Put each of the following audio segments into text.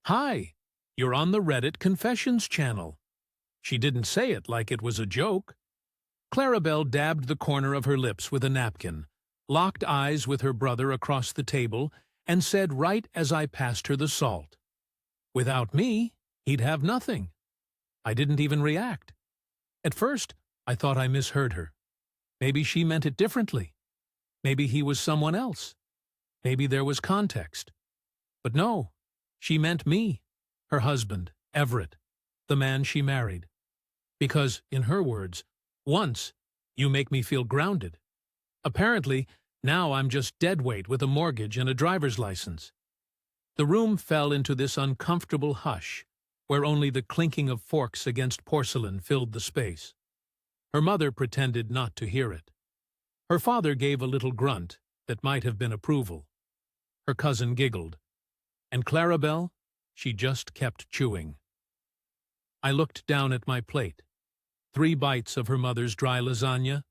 Hi, you're on the Reddit Confessions channel. She didn't say it like it was a joke. Clarabelle dabbed the corner of her lips with a napkin, locked eyes with her brother across the table, and said right as I passed her the salt, "Without me, he'd have nothing." I didn't even react. At first, I thought I misheard her. Maybe she meant it differently. Maybe he was someone else. Maybe there was context. But no, she meant me, her husband, Everett, the man she married. Because, in her words, once, you make me feel grounded. Apparently, now I'm just deadweight with a mortgage and a driver's license. The room fell into this uncomfortable hush, where only the clinking of forks against porcelain filled the space. Her mother pretended not to hear it. Her father gave a little grunt that might have been approval. Her cousin giggled. And Clarabelle, she just kept chewing. I looked down at my plate. 3 bites of her mother's dry lasagna,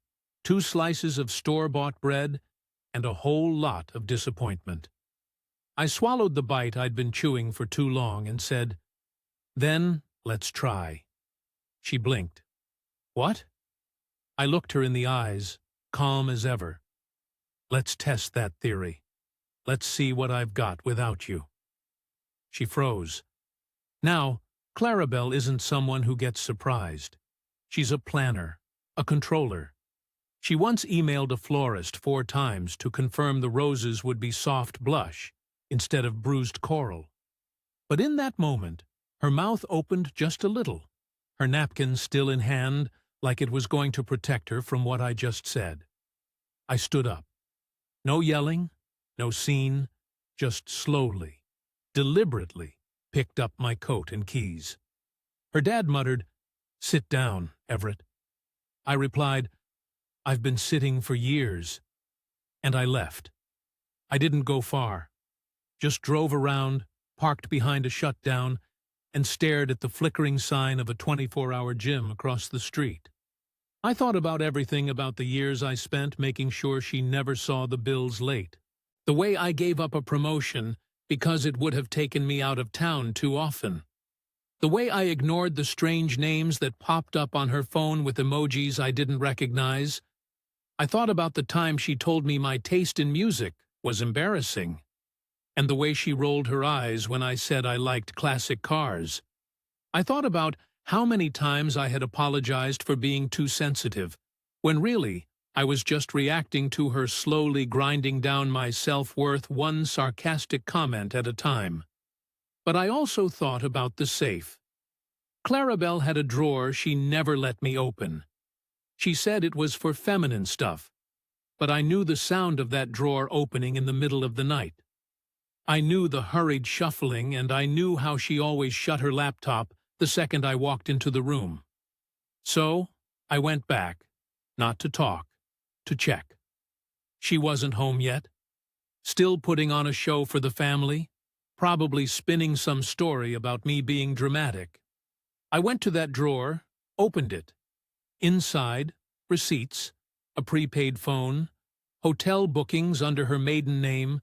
2 slices of store-bought bread, and a whole lot of disappointment. I swallowed the bite I'd been chewing for too long and said, "Then let's try." She blinked. "What?" I looked her in the eyes, calm as ever. "Let's test that theory. Let's see what I've got without you." She froze. Now, Clarabelle isn't someone who gets surprised. She's a planner, a controller. She once emailed a florist 4 times to confirm the roses would be soft blush instead of bruised coral. But in that moment, her mouth opened just a little, her napkin still in hand, like it was going to protect her from what I just said. I stood up. No yelling, no scene, just slowly, deliberately picked up my coat and keys. Her dad muttered, "Sit down, Everett." I replied, "I've been sitting for years." And I left. I didn't go far. Just drove around, parked behind a shutdown, and stared at the flickering sign of a 24-hour gym across the street. I thought about everything about the years I spent making sure she never saw the bills late. The way I gave up a promotion because it would have taken me out of town too often. The way I ignored the strange names that popped up on her phone with emojis I didn't recognize. I thought about the time she told me my taste in music was embarrassing, and the way she rolled her eyes when I said I liked classic cars. I thought about how many times I had apologized for being too sensitive, when really I was just reacting to her slowly grinding down my self-worth one sarcastic comment at a time. But I also thought about the safe. Clarabelle had a drawer she never let me open. She said it was for feminine stuff, but I knew the sound of that drawer opening in the middle of the night. I knew the hurried shuffling, and I knew how she always shut her laptop the second I walked into the room. So I went back, not to talk, to check. She wasn't home yet, still putting on a show for the family, probably spinning some story about me being dramatic. I went to that drawer, opened it. Inside, receipts, a prepaid phone, hotel bookings under her maiden name,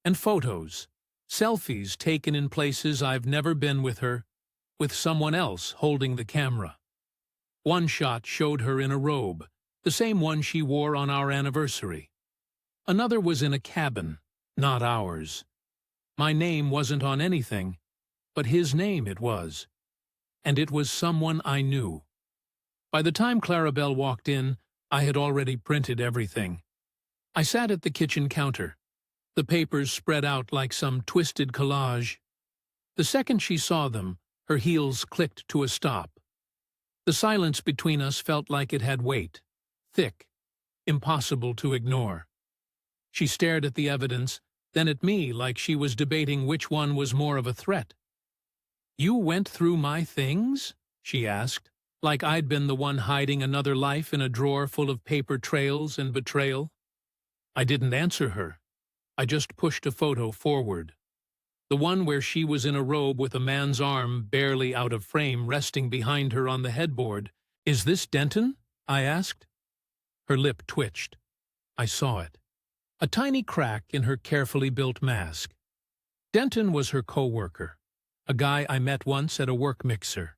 and photos, selfies taken in places I've never been with her, with someone else holding the camera. One shot showed her in a robe, the same one she wore on our anniversary. Another was in a cabin, not ours. My name wasn't on anything, but his name it was. And it was someone I knew. By the time Clarabelle walked in, I had already printed everything. I sat at the kitchen counter, the papers spread out like some twisted collage. The second she saw them, her heels clicked to a stop. The silence between us felt like it had weight, thick, impossible to ignore. She stared at the evidence, then at me like she was debating which one was more of a threat. "You went through my things?" she asked, like I'd been the one hiding another life in a drawer full of paper trails and betrayal. I didn't answer her. I just pushed a photo forward. The one where she was in a robe with a man's arm barely out of frame resting behind her on the headboard. "Is this Denton?" I asked. Her lip twitched. I saw it. A tiny crack in her carefully built mask. Denton was her co-worker, A guy I met once at a work mixer.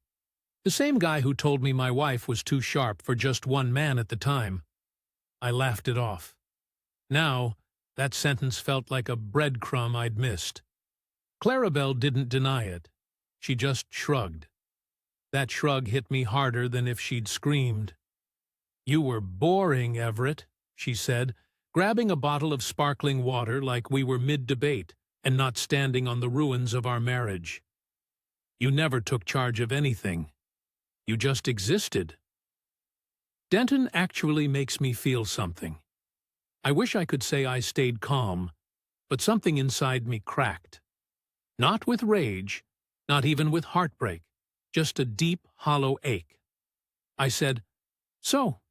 The same guy who told me my wife was too sharp for just one man at the time. I laughed it off. Now, that sentence felt like a breadcrumb I'd missed. Clarabelle didn't deny it. She just shrugged. That shrug hit me harder than if she'd screamed. "You were boring, Everett," she said, grabbing a bottle of sparkling water like we were mid-debate and not standing on the ruins of our marriage. "You never took charge of anything. You just existed." Denton actually makes me feel something. I wish I could say I stayed calm, but something inside me cracked. Not with rage, not even with heartbreak, just a deep, hollow ache. I said, "So,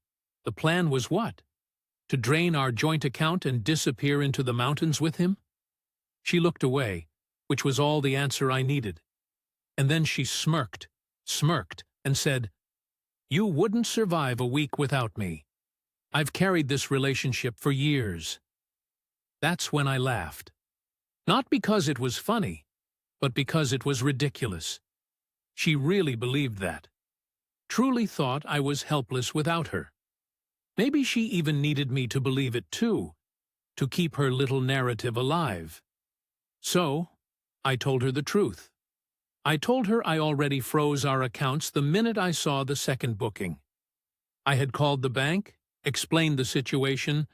the plan was what? To drain our joint account and disappear into the mountains with him?" She looked away, which was all the answer I needed. And then she smirked, and said, "You wouldn't survive a week without me. I've carried this relationship for years." That's when I laughed. Not because it was funny, but because it was ridiculous. She really believed that. Truly thought I was helpless without her. Maybe she even needed me to believe it too, to keep her little narrative alive. So, I told her the truth. I told her I already froze our accounts the minute I saw the second booking. I had called the bank, explained the situation,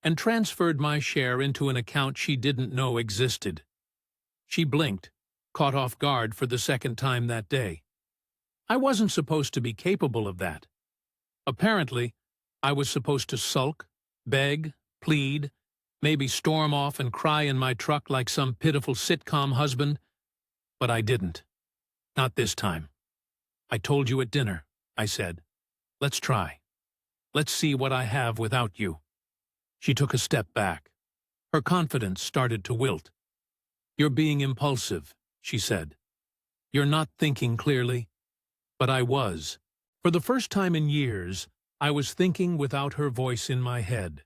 and transferred my share into an account she didn't know existed. She blinked, caught off guard for the second time that day. I wasn't supposed to be capable of that. Apparently, I was supposed to sulk, beg, plead, maybe storm off and cry in my truck like some pitiful sitcom husband, but I didn't. Not this time. "I told you at dinner," I said. "Let's try. Let's see what I have without you." She took a step back. Her confidence started to wilt. "You're being impulsive," she said. "You're not thinking clearly." But I was. For the first time in years, I was thinking without her voice in my head.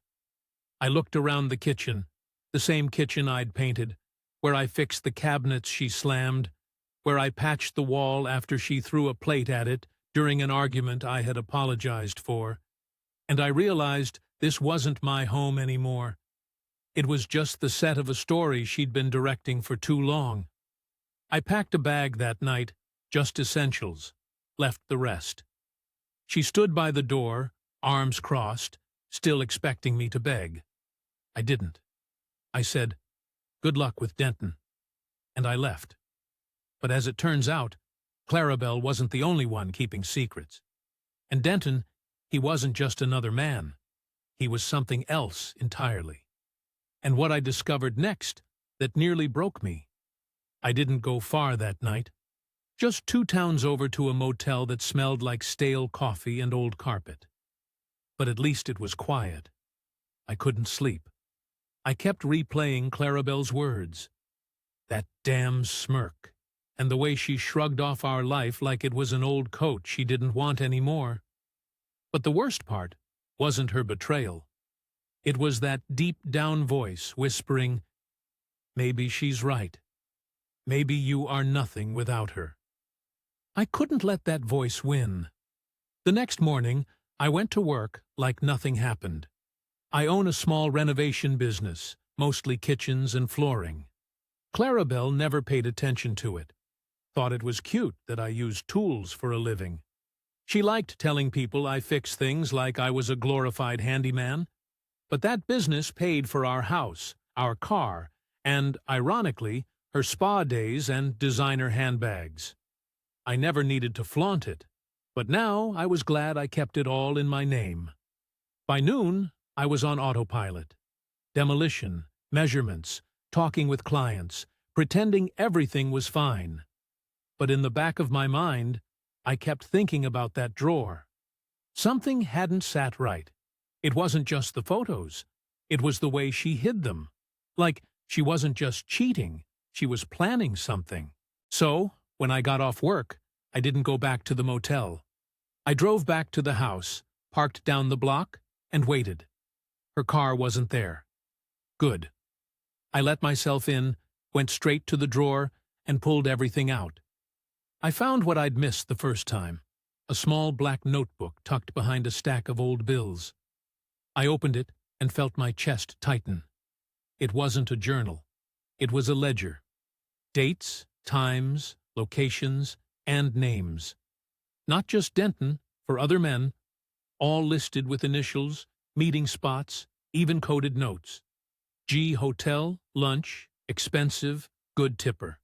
I looked around the kitchen, the same kitchen I'd painted, where I fixed the cabinets she slammed, where I patched the wall after she threw a plate at it during an argument I had apologized for, and I realized this wasn't my home anymore. It was just the set of a story she'd been directing for too long. I packed a bag that night, just essentials, left the rest. She stood by the door, arms crossed, still expecting me to beg. I didn't. I said, "Good luck with Denton," and I left. But as it turns out, Clarabelle wasn't the only one keeping secrets. And Denton, he wasn't just another man. He was something else entirely. And what I discovered next, that nearly broke me. I didn't go far that night. Just 2 towns over to a motel that smelled like stale coffee and old carpet. But at least it was quiet. I couldn't sleep. I kept replaying Clarabelle's words. That damn smirk, and the way she shrugged off our life like it was an old coat she didn't want anymore. But the worst part wasn't her betrayal. It was that deep-down voice whispering, "Maybe she's right. Maybe you are nothing without her." I couldn't let that voice win. The next morning, I went to work like nothing happened. I own a small renovation business, mostly kitchens and flooring. Clarabelle never paid attention to it. Thought it was cute that I used tools for a living. She liked telling people I fixed things like I was a glorified handyman. But that business paid for our house, our car, and, ironically, her spa days and designer handbags. I never needed to flaunt it, but now I was glad I kept it all in my name. By noon, I was on autopilot. Demolition, measurements, talking with clients, pretending everything was fine. But in the back of my mind, I kept thinking about that drawer. Something hadn't sat right. It wasn't just the photos. It was the way she hid them. Like she wasn't just cheating, she was planning something. So, when I got off work, I didn't go back to the motel. I drove back to the house, parked down the block, and waited. Her car wasn't there. Good. I let myself in, went straight to the drawer, and pulled everything out. I found what I'd missed the first time, a small black notebook tucked behind a stack of old bills. I opened it and felt my chest tighten. It wasn't a journal. It was a ledger. Dates, times, locations, and names. Not just Denton, for other men, all listed with initials, meeting spots, even coded notes. G Hotel, lunch, expensive, good tipper.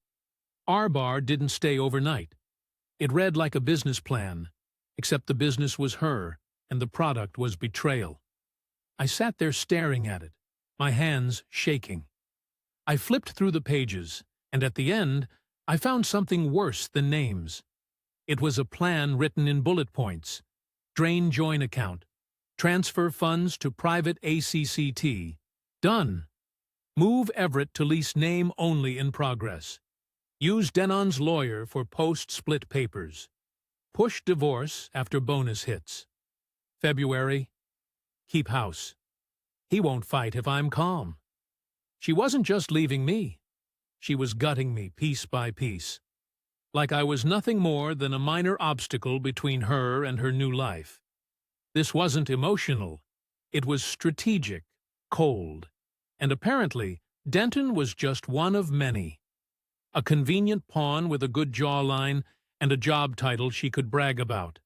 Our bar didn't stay overnight. It read like a business plan, except the business was her, and the product was betrayal. I sat there staring at it, my hands shaking. I flipped through the pages, and at the end, I found something worse than names. It was a plan written in bullet points. Drain join account. Transfer funds to private ACCT. Done. Move Everett to lease name only in progress. Use Denon's lawyer for post-split papers. Push divorce after bonus hits. February. Keep house. He won't fight if I'm calm. She wasn't just leaving me. She was gutting me piece by piece. Like I was nothing more than a minor obstacle between her and her new life. This wasn't emotional. It was strategic, cold. And apparently, Denton was just one of many. A convenient pawn with a good jawline and a job title she could brag about.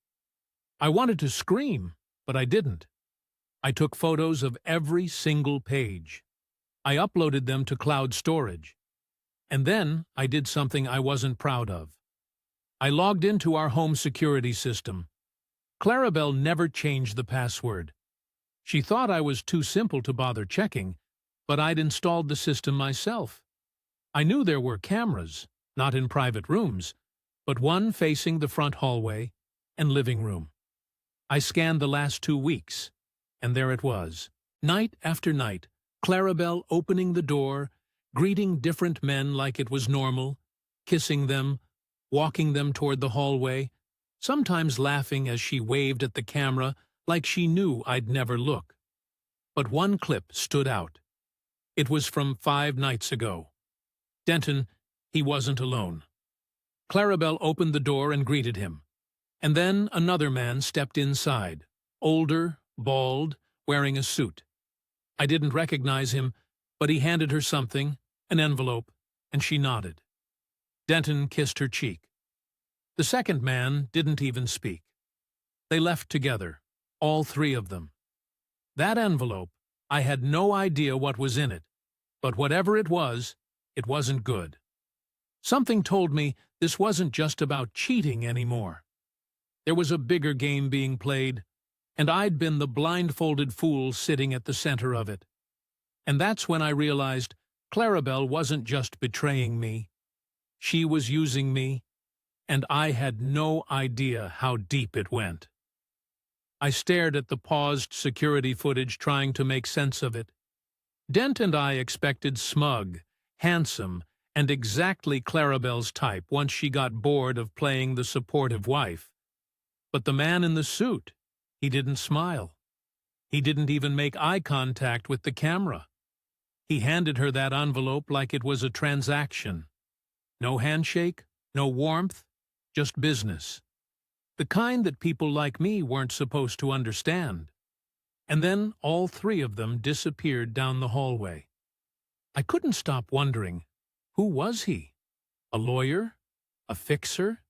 I wanted to scream, but I didn't. I took photos of every single page. I uploaded them to cloud storage. And then I did something I wasn't proud of. I logged into our home security system. Clarabelle never changed the password. She thought I was too simple to bother checking, but I'd installed the system myself. I knew there were cameras, not in private rooms, but one facing the front hallway and living room. I scanned the last 2 weeks, and there it was. Night after night, Clarabelle opening the door, greeting different men like it was normal, kissing them, walking them toward the hallway, sometimes laughing as she waved at the camera like she knew I'd never look. But one clip stood out. It was from 5 nights ago. Denton, he wasn't alone. Clarabelle opened the door and greeted him. And then another man stepped inside, older, bald, wearing a suit. I didn't recognize him, but he handed her something, an envelope, and she nodded. Denton kissed her cheek. The second man didn't even speak. They left together, all 3 of them. That envelope, I had no idea what was in it, but whatever it wasn't good. Something told me this wasn't just about cheating anymore. There was a bigger game being played, and I'd been the blindfolded fool sitting at the center of it. And that's when I realized Clarabelle wasn't just betraying me. She was using me, and I had no idea how deep it went. I stared at the paused security footage trying to make sense of it. Dent and I expected smug, handsome, and exactly Clarabelle's type once she got bored of playing the supportive wife. But the man in the suit, he didn't smile. He didn't even make eye contact with the camera. He handed her that envelope like it was a transaction. No handshake, no warmth, just business. The kind that people like me weren't supposed to understand. And then all 3 of them disappeared down the hallway. I couldn't stop wondering, who was he? A lawyer? A fixer?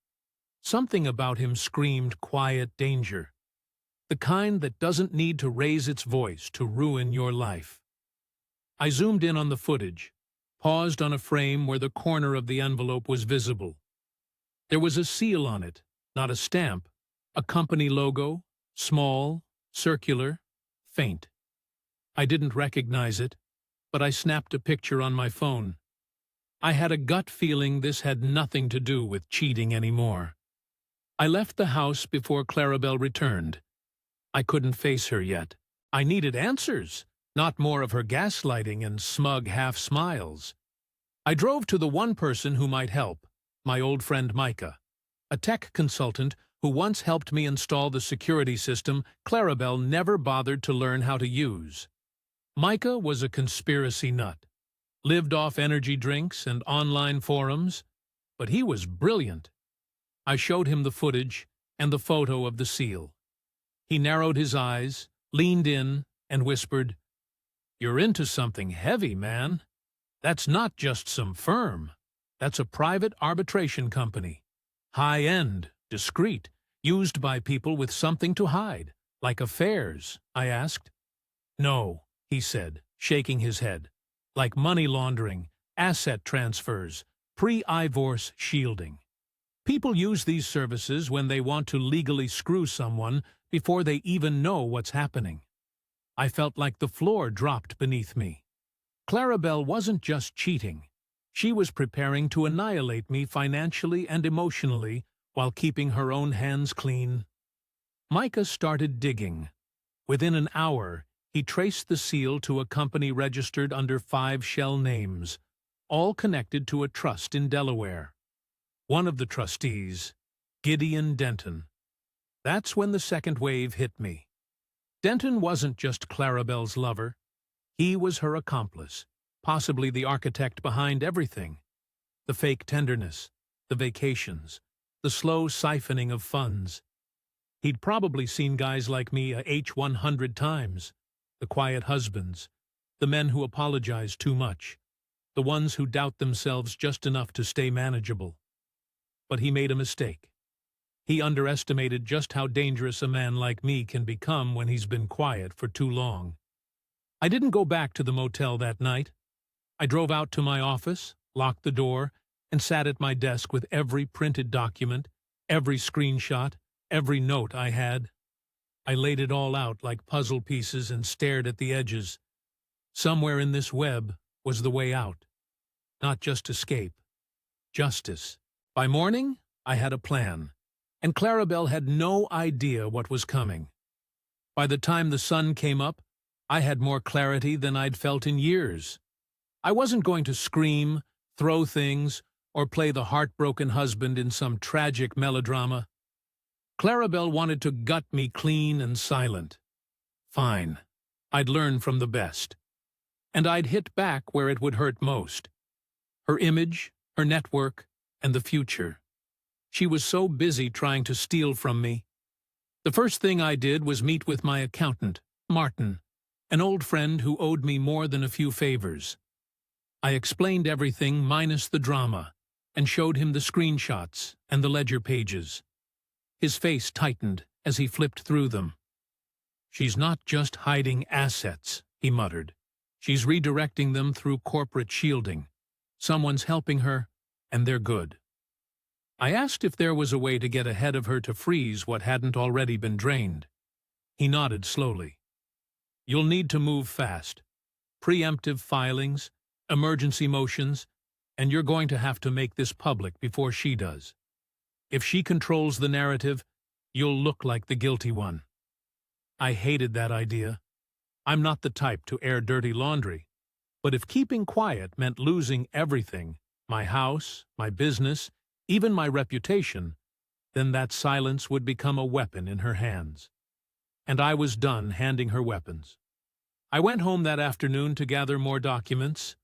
Something about him screamed quiet danger. The kind that doesn't need to raise its voice to ruin your life. I zoomed in on the footage, paused on a frame where the corner of the envelope was visible. There was a seal on it, not a stamp, a company logo, small, circular, faint. I didn't recognize it, but I snapped a picture on my phone. I had a gut feeling this had nothing to do with cheating anymore. I left the house before Clarabelle returned. I couldn't face her yet. I needed answers, not more of her gaslighting and smug half-smiles. I drove to the one person who might help, my old friend Micah, a tech consultant who once helped me install the security system Clarabelle never bothered to learn how to use. Micah was a conspiracy nut, lived off energy drinks and online forums, but he was brilliant. I showed him the footage and the photo of the seal. He narrowed his eyes, leaned in, and whispered, "You're into something heavy, man. That's not just some firm. That's a private arbitration company. High-end, discreet, used by people with something to hide, like affairs," I asked. "No," he said, shaking his head. "Like money laundering, asset transfers, pre-divorce shielding. People use these services when they want to legally screw someone before they even know what's happening." I felt like the floor dropped beneath me. Clarabelle wasn't just cheating. She was preparing to annihilate me financially and emotionally while keeping her own hands clean. Micah started digging. Within an hour, he traced the seal to a company registered under 5 shell names, all connected to a trust in Delaware. One of the trustees, Gideon Denton. That's when the second wave hit me. Denton wasn't just Clarabelle's lover. He was her accomplice, possibly the architect behind everything. The fake tenderness, the vacations, the slow siphoning of funds. He'd probably seen guys like me a H100 times. The quiet husbands, the men who apologize too much, the ones who doubt themselves just enough to stay manageable. But he made a mistake. He underestimated just how dangerous a man like me can become when he's been quiet for too long. I didn't go back to the motel that night. I drove out to my office, locked the door, and sat at my desk with every printed document, every screenshot, every note I had. I laid it all out like puzzle pieces and stared at the edges. Somewhere in this web was the way out. Not just escape. Justice. By morning, I had a plan, and Clarabelle had no idea what was coming. By the time the sun came up, I had more clarity than I'd felt in years. I wasn't going to scream, throw things, or play the heartbroken husband in some tragic melodrama. Clarabelle wanted to gut me clean and silent. Fine. I'd learn from the best. And I'd hit back where it would hurt most. Her image, her network, and the future. She was so busy trying to steal from me. The first thing I did was meet with my accountant, Martin, an old friend who owed me more than a few favors. I explained everything minus the drama, and showed him the screenshots and the ledger pages. His face tightened as he flipped through them. "She's not just hiding assets," he muttered. "She's redirecting them through corporate shielding. Someone's helping her, and they're good." I asked if there was a way to get ahead of her to freeze what hadn't already been drained. He nodded slowly. "You'll need to move fast. Preemptive filings, emergency motions, and you're going to have to make this public before she does. If she controls the narrative, you'll look like the guilty one." I hated that idea. I'm not the type to air dirty laundry, but if keeping quiet meant losing everything, my house, my business, even my reputation, then that silence would become a weapon in her hands. And I was done handing her weapons. I went home that afternoon to gather more documents.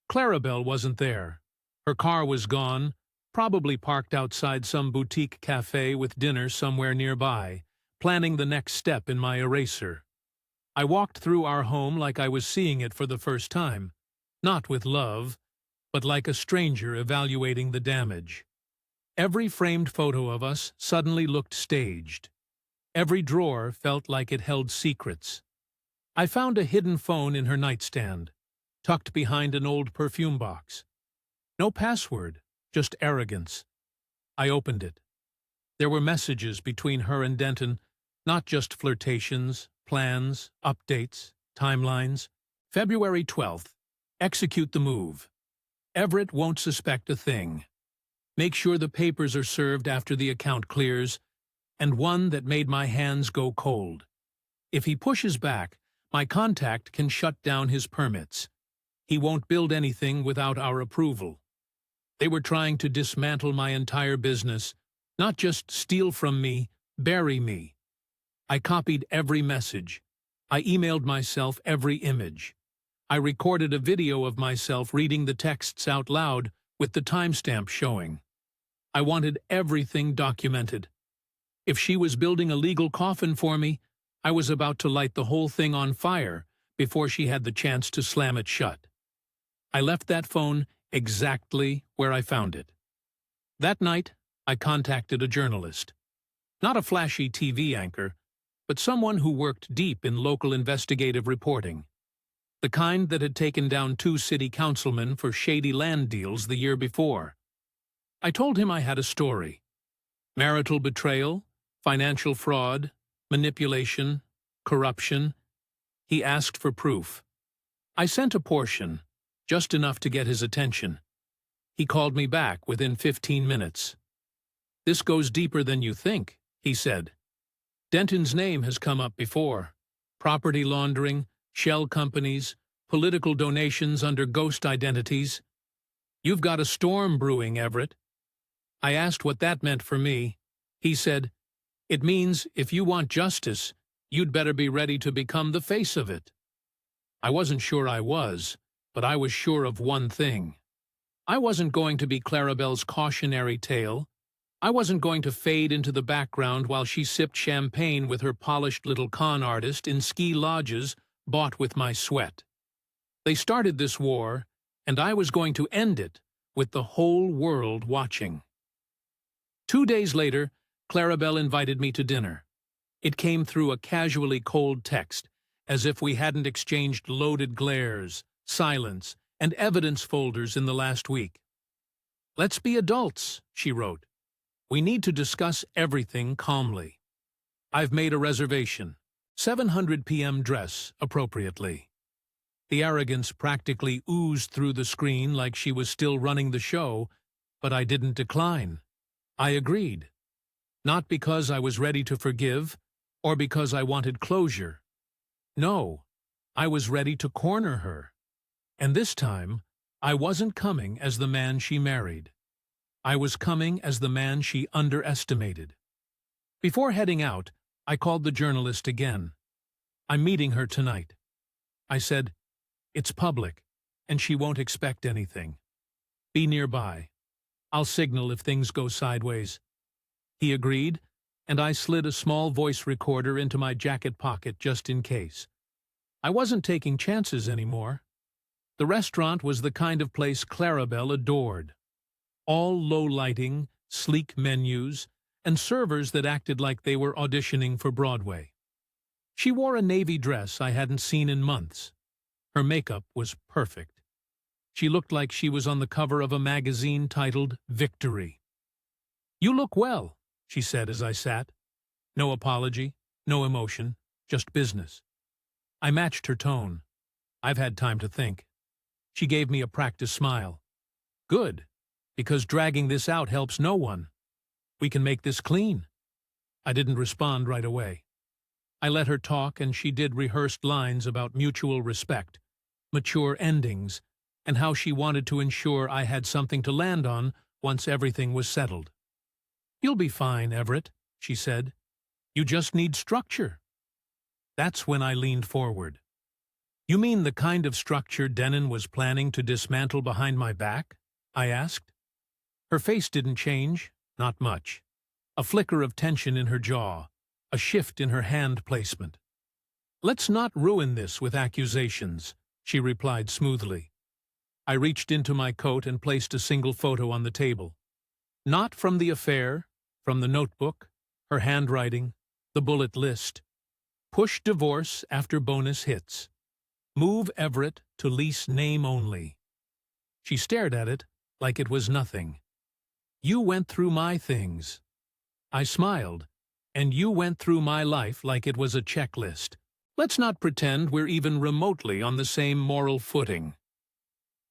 Clarabelle wasn't there. Her car was gone, probably parked outside some boutique cafe with dinner somewhere nearby, planning the next step in my eraser. I walked through our home like I was seeing it for the first time, not with love, but like a stranger evaluating the damage. Every framed photo of us suddenly looked staged. Every drawer felt like it held secrets. I found a hidden phone in her nightstand, tucked behind an old perfume box. No password, just arrogance. I opened it. There were messages between her and Denton, not just flirtations, plans, updates, timelines. February 12th. Execute the move. Everett won't suspect a thing. Make sure the papers are served after the account clears, and one that made my hands go cold. If he pushes back, my contact can shut down his permits. He won't build anything without our approval. They were trying to dismantle my entire business, not just steal from me, bury me. I copied every message. I emailed myself every image. I recorded a video of myself reading the texts out loud with the timestamp showing. I wanted everything documented. If she was building a legal coffin for me, I was about to light the whole thing on fire before she had the chance to slam it shut. I left that phone exactly where I found it. That night, I contacted a journalist. Not a flashy TV anchor, but someone who worked deep in local investigative reporting. The kind that had taken down 2 city councilmen for shady land deals the year before. I told him I had a story. Marital betrayal, financial fraud, manipulation, corruption. He asked for proof. I sent a portion, just enough to get his attention. He called me back within 15 minutes. "This goes deeper than you think," he said. "Denton's name has come up before. Property laundering, shell companies, political donations under ghost identities. You've got a storm brewing, Everett." I asked what that meant for me. He said, "It means if you want justice, you'd better be ready to become the face of it." I wasn't sure I was, but I was sure of one thing. I wasn't going to be Clarabelle's cautionary tale. I wasn't going to fade into the background while she sipped champagne with her polished little con artist in ski lodges bought with my sweat. They started this war, and I was going to end it with the whole world watching. 2 days later, Clarabelle invited me to dinner. It came through a casually cold text, as if we hadn't exchanged loaded glares, silence, and evidence folders in the last week. "Let's be adults," she wrote. "We need to discuss everything calmly. I've made a reservation. 7:00 p.m. dress, appropriately." The arrogance practically oozed through the screen like she was still running the show, but I didn't decline. I agreed. Not because I was ready to forgive, or because I wanted closure. No, I was ready to corner her. And this time, I wasn't coming as the man she married. I was coming as the man she underestimated. Before heading out, I called the journalist again. "I'm meeting her tonight." I said, "It's public, and she won't expect anything. Be nearby. I'll signal if things go sideways." He agreed, and I slid a small voice recorder into my jacket pocket just in case. I wasn't taking chances anymore. The restaurant was the kind of place Clarabelle adored. All low lighting, sleek menus, and servers that acted like they were auditioning for Broadway. She wore a navy dress I hadn't seen in months. Her makeup was perfect. She looked like she was on the cover of a magazine titled Victory. "You look well," she said as I sat. No apology, no emotion, just business. I matched her tone. I've had time to think. She gave me a practiced smile. "Good, because dragging this out helps no one. We can make this clean." I didn't respond right away. I let her talk, and she did rehearsed lines about mutual respect, mature endings, and how she wanted to ensure I had something to land on once everything was settled. "You'll be fine, Everett," she said. "You just need structure." That's when I leaned forward. "You mean the kind of structure Denon was planning to dismantle behind my back?" I asked. Her face didn't change, not much. A flicker of tension in her jaw, a shift in her hand placement. "Let's not ruin this with accusations," she replied smoothly. I reached into my coat and placed a single photo on the table. Not from the affair, from the notebook, her handwriting, the bullet list. Push divorce after bonus hits. Move Everett to lease name only. She stared at it like it was nothing. "You went through my things." I smiled. "And you went through my life like it was a checklist. Let's not pretend we're even remotely on the same moral footing."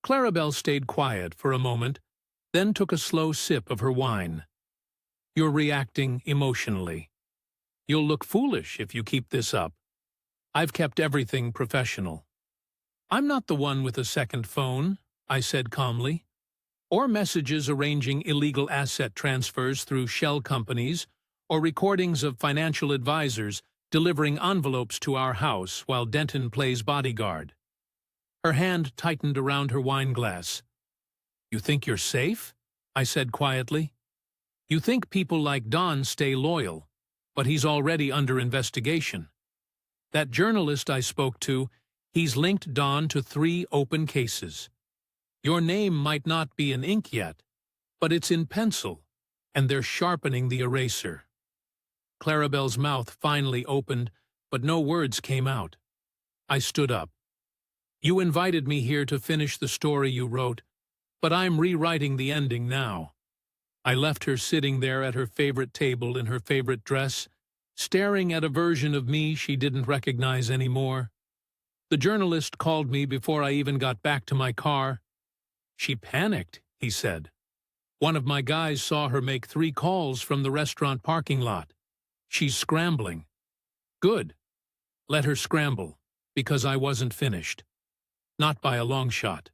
Clarabelle stayed quiet for a moment, then took a slow sip of her wine. "You're reacting emotionally. You'll look foolish if you keep this up. I've kept everything professional." "I'm not the one with a second phone," I said calmly, "or messages arranging illegal asset transfers through shell companies, or recordings of financial advisors delivering envelopes to our house while Denton plays bodyguard." Her hand tightened around her wine glass. "You think you're safe?" I said quietly. You think people like Don stay loyal, but he's already under investigation. That journalist I spoke to, he's linked Don to 3 open cases. Your name might not be in ink yet, but it's in pencil, and they're sharpening the eraser. Clarabelle's mouth finally opened, but no words came out. I stood up. You invited me here to finish the story you wrote, but I'm rewriting the ending now. I left her sitting there at her favorite table in her favorite dress, staring at a version of me she didn't recognize anymore. The journalist called me before I even got back to my car. She panicked, he said. One of my guys saw her make 3 calls from the restaurant parking lot. She's scrambling. Good. Let her scramble, because I wasn't finished. Not by a long shot.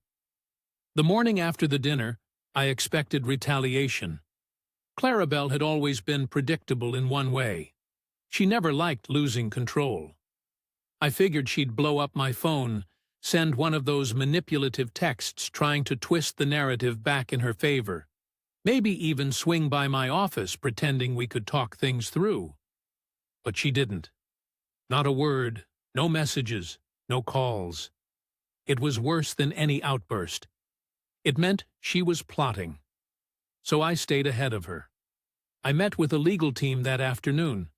The morning after the dinner, I expected retaliation. Clarabelle had always been predictable in one way. She never liked losing control. I figured she'd blow up my phone, send one of those manipulative texts trying to twist the narrative back in her favor. Maybe even swing by my office pretending we could talk things through. But she didn't. Not a word, no messages, no calls. It was worse than any outburst. It meant she was plotting. So I stayed ahead of her. I met with a legal team that afternoon.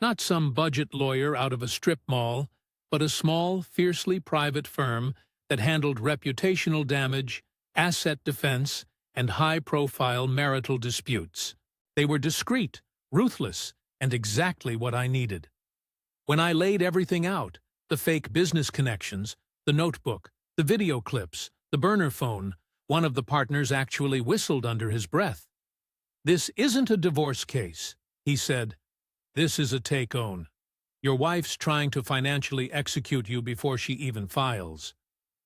Not some budget lawyer out of a strip mall, but a small, fiercely private firm that handled reputational damage, asset defense, and high-profile marital disputes. They were discreet, ruthless, and exactly what I needed. When I laid everything out, the fake business connections, the notebook, the video clips, the burner phone, one of the partners actually whistled under his breath. "This isn't a divorce case," he said. "This is a take-own. Your wife's trying to financially execute you before she even files."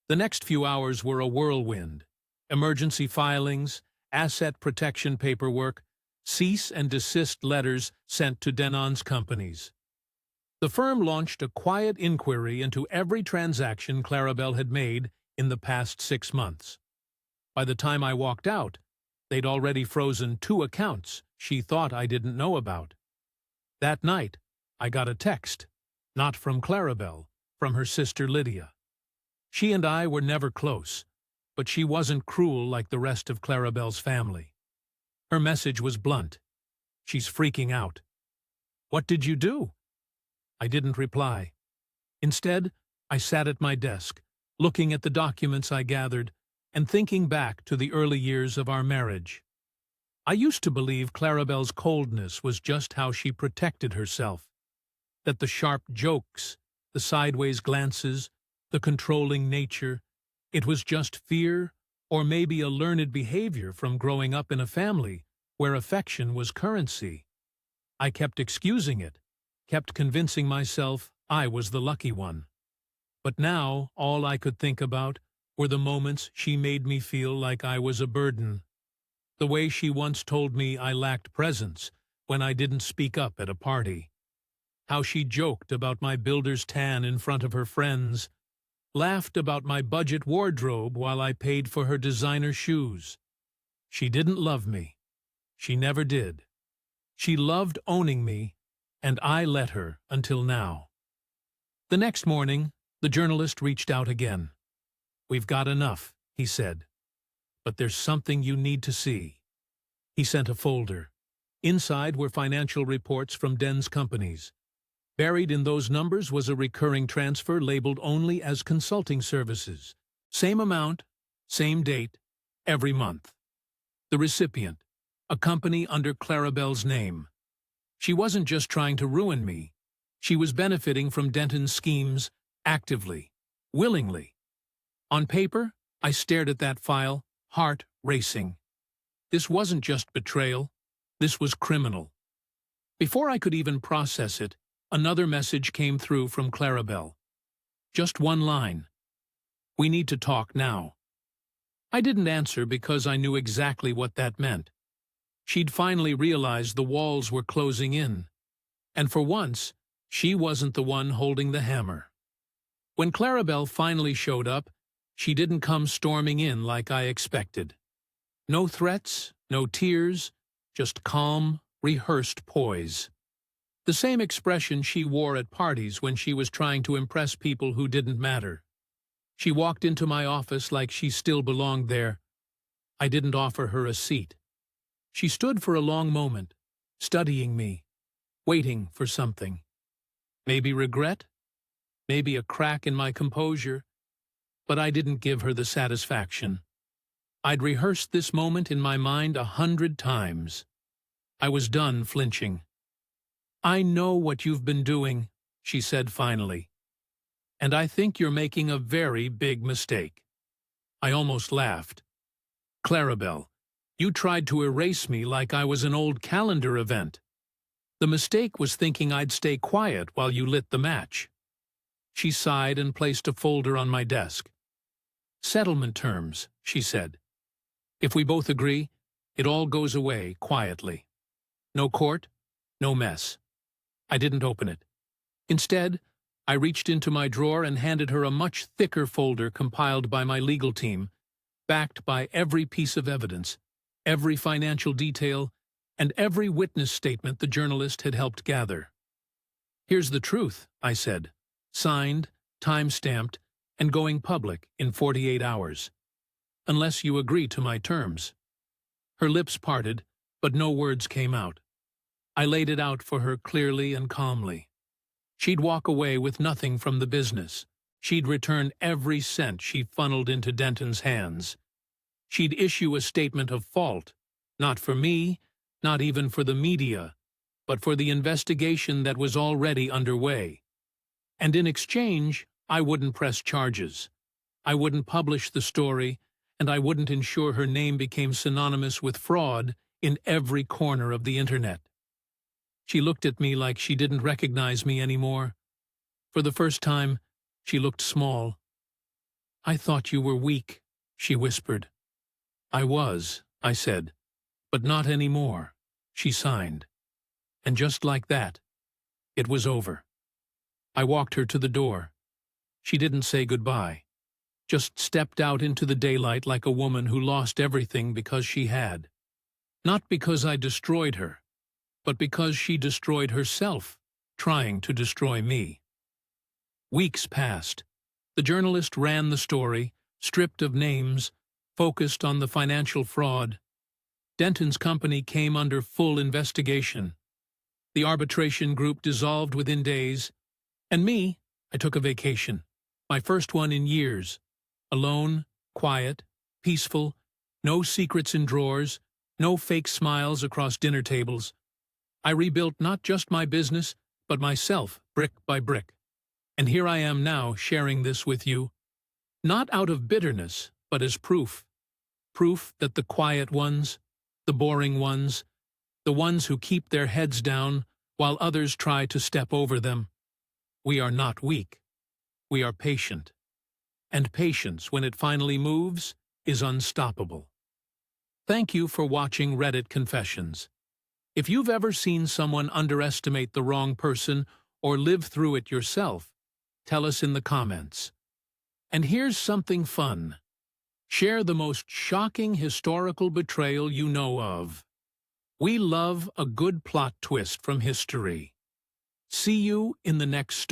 The next few hours were a whirlwind. Emergency filings, asset protection paperwork, cease and desist letters sent to Denon's companies. The firm launched a quiet inquiry into every transaction Clarabelle had made in the past 6 months. By the time I walked out, they'd already frozen 2 accounts she thought I didn't know about. That night, I got a text, not from Clarabelle, from her sister Lydia. She and I were never close, but she wasn't cruel like the rest of Clarabelle's family. Her message was blunt. "She's freaking out." "What did you do?" I didn't reply. Instead, I sat at my desk, looking at the documents I gathered and thinking back to the early years of our marriage. I used to believe Clarabelle's coldness was just how she protected herself, that the sharp jokes, the sideways glances, the controlling nature, it was just fear or maybe a learned behavior from growing up in a family where affection was currency. I kept excusing it, kept convincing myself I was the lucky one. But now all I could think about were the moments she made me feel like I was a burden. The way she once told me I lacked presence when I didn't speak up at a party. How she joked about my builder's tan in front of her friends, laughed about my budget wardrobe while I paid for her designer shoes. She didn't love me. She never did. She loved owning me, and I let her until now. The next morning, the journalist reached out again. "We've got enough," he said. "But there's something you need to see." He sent a folder. Inside were financial reports from Den's companies. Buried in those numbers was a recurring transfer labeled only as consulting services. Same amount, same date, every month. The recipient, a company under Clarabelle's name. She wasn't just trying to ruin me. She was benefiting from Denton's schemes actively, willingly. On paper, I stared at that file, heart racing. This wasn't just betrayal. This was criminal. Before I could even process it, another message came through from Clarabelle. Just one line. "We need to talk now." I didn't answer because I knew exactly what that meant. She'd finally realized the walls were closing in. And for once, she wasn't the one holding the hammer. When Clarabelle finally showed up, she didn't come storming in like I expected. No threats, no tears, just calm, rehearsed poise. The same expression she wore at parties when she was trying to impress people who didn't matter. She walked into my office like she still belonged there. I didn't offer her a seat. She stood for a long moment, studying me, waiting for something. Maybe regret, maybe a crack in my composure, but I didn't give her the satisfaction. I'd rehearsed this moment in my mind 100 times. I was done flinching. "I know what you've been doing," she said finally. "And I think you're making a very big mistake." I almost laughed. "Clarabelle, you tried to erase me like I was an old calendar event. The mistake was thinking I'd stay quiet while you lit the match." She sighed and placed a folder on my desk. "Settlement terms," she said. "If we both agree, it all goes away quietly. No court, no mess." I didn't open it. Instead, I reached into my drawer and handed her a much thicker folder compiled by my legal team, backed by every piece of evidence, every financial detail, and every witness statement the journalist had helped gather. "Here's the truth," I said, signed, time-stamped, and going public in 48 hours. "Unless you agree to my terms." Her lips parted, but no words came out. I laid it out for her clearly and calmly. She'd walk away with nothing from the business. She'd return every cent she funneled into Denton's hands. She'd issue a statement of fault, not for me, not even for the media, but for the investigation that was already underway. And in exchange, I wouldn't press charges. I wouldn't publish the story, and I wouldn't ensure her name became synonymous with fraud in every corner of the internet. She looked at me like she didn't recognize me anymore. For the first time, she looked small. "I thought you were weak," she whispered. "I was," I said, "but not anymore." She signed. And just like that, it was over. I walked her to the door. She didn't say goodbye, just stepped out into the daylight like a woman who lost everything because she had. Not because I destroyed her, but because she destroyed herself, trying to destroy me. Weeks passed. The journalist ran the story, stripped of names, focused on the financial fraud. Denton's company came under full investigation. The arbitration group dissolved within days. And me, I took a vacation, my first one in years. Alone, quiet, peaceful, no secrets in drawers, no fake smiles across dinner tables. I rebuilt not just my business, but myself, brick by brick. And here I am now sharing this with you, not out of bitterness, but as proof. Proof that the quiet ones, the boring ones, the ones who keep their heads down while others try to step over them, we are not weak. We are patient. And patience, when it finally moves, is unstoppable. Thank you for watching Reddit Confessions. If you've ever seen someone underestimate the wrong person or live through it yourself, tell us in the comments. And here's something fun. Share the most shocking historical betrayal you know of. We love a good plot twist from history. See you in the next story.